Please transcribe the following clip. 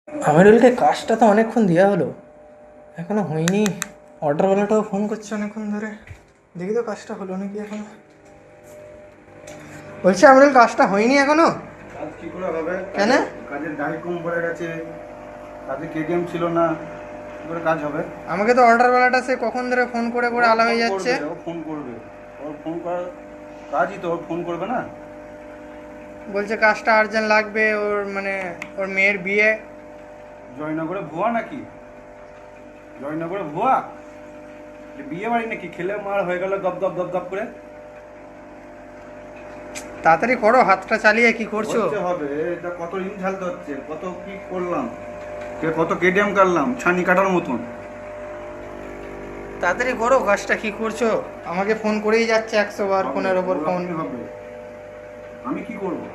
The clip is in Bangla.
আমিরুলকে কাজটা তো অনেকক্ষণ দেওয়া হলো, এখনো হয়নি। অর্ডারওয়ালাটাও ফোন করছে অনেকক্ষণ ধরে, দেখি তো কাজটা হলো নাকি এখনো। বলছি আমিরুল, কাজটা হয়নি এখনো? কাজ কি করে হবে? কেন? কাজের ডাই কম পড়ে গেছে, কাজে কেটিএম ছিল না, কি করে কাজ হবে? আমাকে তো অর্ডারওয়ালাটা সে কখন ধরে ফোন করে করে আলা হয়ে যাচ্ছে। ও ফোন করবে, ওর ফোন করার কাজই তো, ওর ফোন করবে না? বলছে কাজটা আর্জেন্ট লাগবে, ওর মানে ওর মেয়ের বিয়ে। জয়নগরে ভুয়া নাকি? জয়নগরে ভুয়া? বিয়ে বাড়ি নাকি? খেলে মার হয়ে গেল গপ গপ গপ গপ করে। তাড়াতাড়ি করো, হাতটা চালিয়ে কি করছো? হচ্ছে হবে, এটা কত ঋণ ঝালতে হচ্ছে, কত কি করলাম, কত কেটিএম কাটলাম ছানি কাটার মতন। তাড়াতাড়ি করো কাজটা, কি করছো? আমাকে ফোন করেই যাচ্ছে 100 বার, ফোনের ওপর ফোন। হবে, আমি কি করবো?